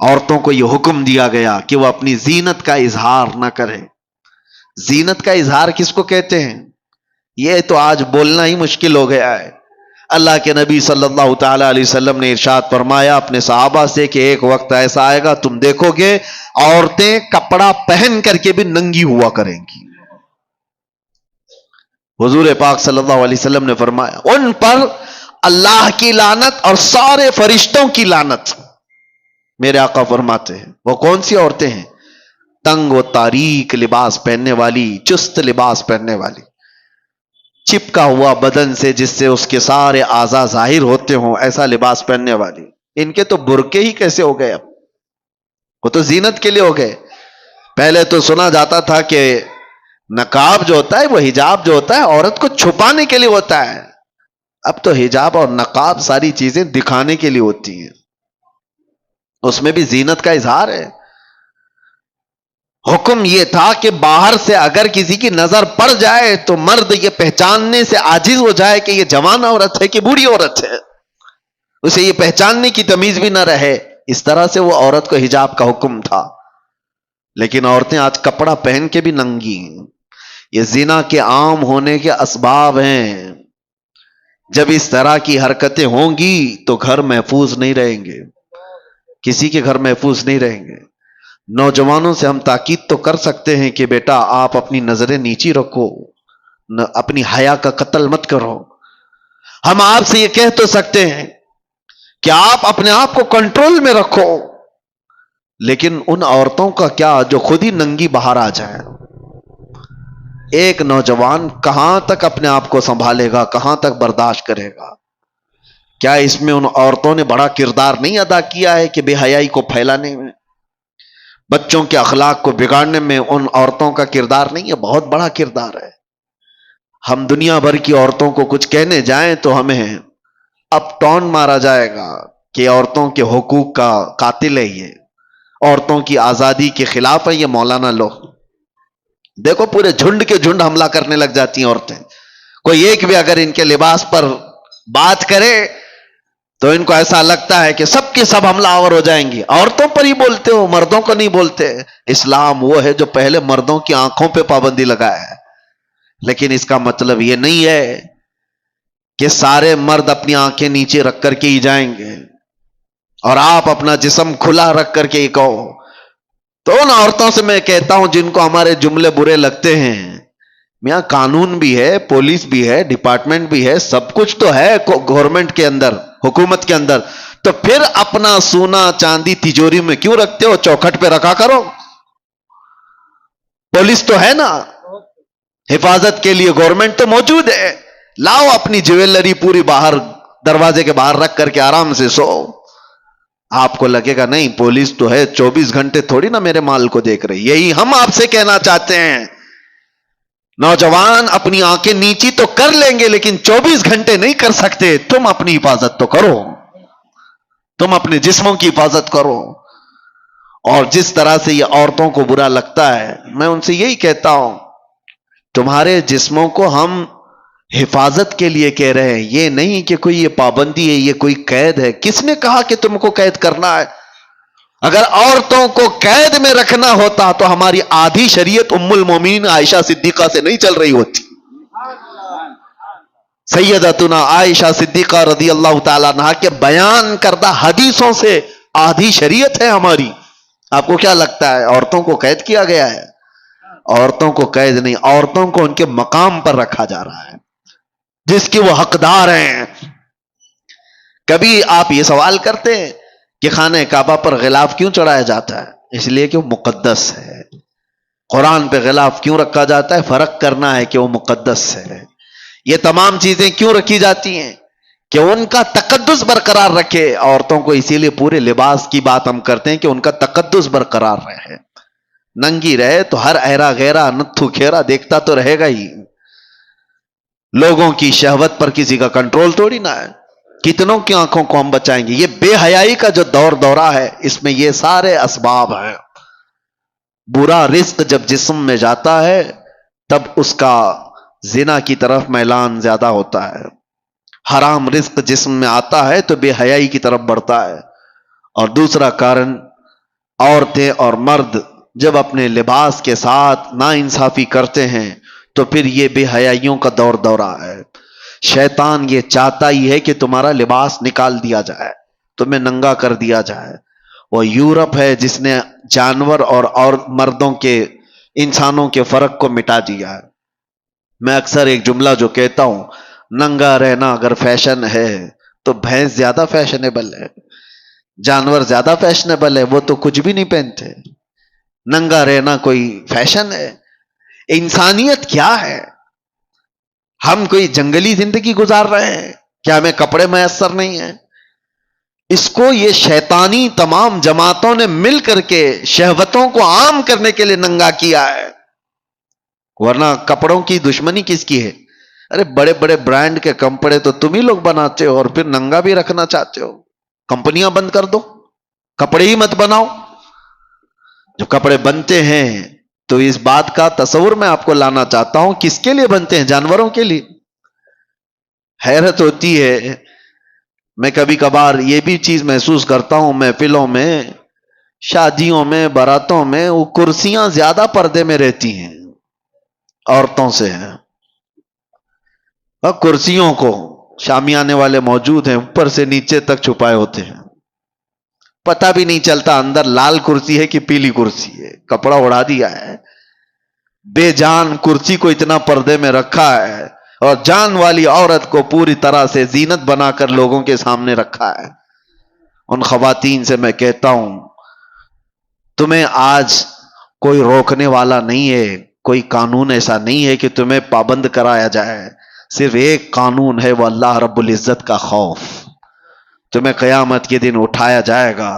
عورتوں کو یہ حکم دیا گیا کہ وہ اپنی زینت کا اظہار نہ کرے. زینت کا اظہار کس کو کہتے ہیں؟ یہ تو آج بولنا ہی مشکل ہو گیا ہے. اللہ کے نبی صلی اللہ تعالی علیہ وسلم نے ارشاد فرمایا اپنے صحابہ سے کہ ایک وقت ایسا آئے گا تم دیکھو گے عورتیں کپڑا پہن کر کے بھی ننگی ہوا کریں گی. حضور پاک صلی اللہ علیہ وسلم نے فرمایا ان پر اللہ کی لعنت اور سارے فرشتوں کی لعنت. میرے آقا فرماتے ہیں وہ کون سی عورتیں ہیں؟ تنگ و تاریک لباس پہننے والی، چست لباس پہننے والی، چپکا ہوا بدن سے جس سے اس کے سارے اعضاء ظاہر ہوتے ہوں ایسا لباس پہننے والی. ان کے تو برقعے ہی کیسے ہو گئے؟ اب وہ تو زینت کے لیے ہو گئے. پہلے تو سنا جاتا تھا کہ نقاب جو ہوتا ہے وہ حجاب جو ہوتا ہے عورت کو چھپانے کے لیے ہوتا ہے. اب تو حجاب اور نقاب ساری چیزیں دکھانے کے لیے ہوتی ہیں، اس میں بھی زینت کا اظہار ہے. حکم یہ تھا کہ باہر سے اگر کسی کی نظر پڑ جائے تو مرد یہ پہچاننے سے عاجز ہو جائے کہ یہ جوان عورت ہے کہ بوڑھی عورت ہے، اسے یہ پہچاننے کی تمیز بھی نہ رہے. اس طرح سے وہ عورت کو حجاب کا حکم تھا. لیکن عورتیں آج کپڑا پہن کے بھی ننگی ہیں. یہ زنا کے عام ہونے کے اسباب ہیں. جب اس طرح کی حرکتیں ہوں گی تو گھر محفوظ نہیں رہیں گے، کسی کے گھر محفوظ نہیں رہیں گے. نوجوانوں سے ہم تاکید تو کر سکتے ہیں کہ بیٹا آپ اپنی نظریں نیچی رکھو، اپنی حیا کا قتل مت کرو. ہم آپ سے یہ کہہ تو سکتے ہیں کہ آپ اپنے آپ کو کنٹرول میں رکھو. لیکن ان عورتوں کا کیا جو خود ہی ننگی باہر آ جائیں؟ ایک نوجوان کہاں تک اپنے آپ کو سنبھالے گا، کہاں تک برداشت کرے گا؟ کیا اس میں ان عورتوں نے بڑا کردار نہیں ادا کیا ہے کہ بے حیائی کو پھیلانے میں، بچوں کے اخلاق کو بگاڑنے میں ان عورتوں کا کردار نہیں ہے؟ بہت بڑا کردار ہے. ہم دنیا بھر کی عورتوں کو کچھ کہنے جائیں تو ہمیں اب ٹون مارا جائے گا کہ عورتوں کے حقوق کا قاتل ہے، یہ عورتوں کی آزادی کے خلاف ہے یہ مولانا لوگ. دیکھو پورے جھنڈ کے جھنڈ حملہ کرنے لگ جاتی ہیں عورتیں. کوئی ایک بھی اگر ان کے لباس پر بات کرے تو ان کو ایسا لگتا ہے کہ سب کے سب حملہ آور ہو جائیں گی. عورتوں پر ہی بولتے ہو، مردوں کو نہیں بولتے. اسلام وہ ہے جو پہلے مردوں کی آنکھوں پہ پابندی لگایا ہے. لیکن اس کا مطلب یہ نہیں ہے کہ سارے مرد اپنی آنکھیں نیچے رکھ کر کے ہی جائیں گے اور آپ اپنا جسم کھلا رکھ کر کے ہی کہو. تو ان عورتوں سے میں کہتا ہوں جن کو ہمارے جملے برے لگتے ہیں، میاں قانون بھی ہے، پولیس بھی ہے، ڈپارٹمنٹ بھی ہے، سب کچھ تو ہے گورنمنٹ کے اندر، حکومت کے اندر. تو پھر اپنا سونا چاندی تجوری میں کیوں رکھتے ہو؟ چوکھٹ پہ رکھا کرو. پولیس تو ہے نا، حفاظت کے لیے گورنمنٹ تو موجود ہے. لاؤ اپنی جویلری پوری باہر دروازے کے باہر رکھ کر کے آرام سے سو. آپ کو لگے گا نہیں پولیس تو ہے، 24 گھنٹے تھوڑی نا میرے مال کو دیکھ رہی. یہی ہم آپ سے کہنا چاہتے ہیں. نوجوان اپنی آنکھیں نیچی تو کر لیں گے لیکن 24 گھنٹے نہیں کر سکتے. تم اپنی حفاظت تو کرو، تم اپنے جسموں کی حفاظت کرو. اور جس طرح سے یہ عورتوں کو برا لگتا ہے، میں ان سے یہی کہتا ہوں تمہارے جسموں کو ہم حفاظت کے لیے کہہ رہے ہیں، یہ نہیں کہ کوئی یہ پابندی ہے، یہ کوئی قید ہے. کس نے کہا کہ تم کو قید کرنا ہے؟ اگر عورتوں کو قید میں رکھنا ہوتا تو ہماری آدھی شریعت ام المومنین عائشہ صدیقہ سے نہیں چل رہی ہوتی. سیدتنا عائشہ صدیقہ رضی اللہ تعالیٰ عنہا کے بیان کردہ حدیثوں سے آدھی شریعت ہے ہماری. آپ کو کیا لگتا ہے عورتوں کو قید کیا گیا ہے؟ عورتوں کو قید نہیں، عورتوں کو ان کے مقام پر رکھا جا رہا ہے جس کی وہ حقدار ہیں. کبھی آپ یہ سوال کرتے ہیں کہ خانہ کعبہ پر غلاف کیوں چڑھایا جاتا ہے؟ اس لیے کہ وہ مقدس ہے. قرآن پہ غلاف کیوں رکھا جاتا ہے؟ فرق کرنا ہے کہ وہ مقدس ہے. یہ تمام چیزیں کیوں رکھی جاتی ہیں؟ کہ ان کا تقدس برقرار رکھے. عورتوں کو اسی لیے پورے لباس کی بات ہم کرتے ہیں کہ ان کا تقدس برقرار رہے. ننگی رہے تو ہر ایرا غیرہ نتھو کھیرا دیکھتا تو رہے گا ہی. لوگوں کی شہوت پر کسی کا کنٹرول تھوڑی نہ ہے. کتنوں کی آنکھوں کو ہم بچائیں گے؟ یہ بے حیائی کا جو دور دورہ ہے اس میں یہ سارے اسباب ہیں. برا رزق جب جسم میں جاتا ہے تب اس کا زنا کی طرف میلان زیادہ ہوتا ہے. حرام رزق جسم میں آتا ہے تو بے حیائی کی طرف بڑھتا ہے. اور دوسرا کارن عورتیں اور مرد جب اپنے لباس کے ساتھ ناانصافی کرتے ہیں تو پھر یہ بے حیائیوں کا دور دورہ ہے. شیطان یہ چاہتا ہی ہے کہ تمہارا لباس نکال دیا جائے، تمہیں ننگا کر دیا جائے. وہ یورپ ہے جس نے جانور اور مردوں کے، انسانوں کے فرق کو مٹا دیا ہے. میں اکثر ایک جملہ جو کہتا ہوں، ننگا رہنا اگر فیشن ہے تو بھینس زیادہ فیشنیبل ہے، جانور زیادہ فیشنیبل ہے، وہ تو کچھ بھی نہیں پہنتے. ننگا رہنا کوئی فیشن ہے؟ انسانیت کیا ہے؟ ہم کوئی جنگلی زندگی گزار رہے ہیں کیا؟ ہمیں کپڑے میسر نہیں ہیں؟ اس کو یہ شیطانی تمام جماعتوں نے مل کر کے شہوتوں کو عام کرنے کے لیے ننگا کیا ہے. ورنہ کپڑوں کی دشمنی کس کی ہے؟ ارے بڑے بڑے برانڈ کے کپڑے تو تم ہی لوگ بناتے ہو اور پھر ننگا بھی رکھنا چاہتے ہو. کمپنیاں بند کر دو، کپڑے ہی مت بناؤ. جو کپڑے بنتے ہیں تو اس بات کا تصور میں آپ کو لانا چاہتا ہوں، کس کے لیے بنتے ہیں؟ جانوروں کے لیے. حیرت ہوتی ہے، میں کبھی کبھار یہ بھی چیز محسوس کرتا ہوں، محفلوں میں، شادیوں میں، باراتوں میں وہ کرسیاں زیادہ پردے میں رہتی ہیں عورتوں سے. اور کرسیوں کو شامیانے والے موجود ہیں، اوپر سے نیچے تک چھپائے ہوتے ہیں، پتہ بھی نہیں چلتا اندر لال کرسی ہے کہ پیلی کرسی ہے، کپڑا اڑا دیا ہے. بے جان کرسی کو اتنا پردے میں رکھا ہے اور جان والی عورت کو پوری طرح سے زینت بنا کر لوگوں کے سامنے رکھا ہے. ان خواتین سے میں کہتا ہوں، تمہیں آج کوئی روکنے والا نہیں ہے، کوئی قانون ایسا نہیں ہے کہ تمہیں پابند کرایا جائے. صرف ایک قانون ہے، وہ اللہ رب العزت کا خوف. تمہیں قیامت کے دن اٹھایا جائے گا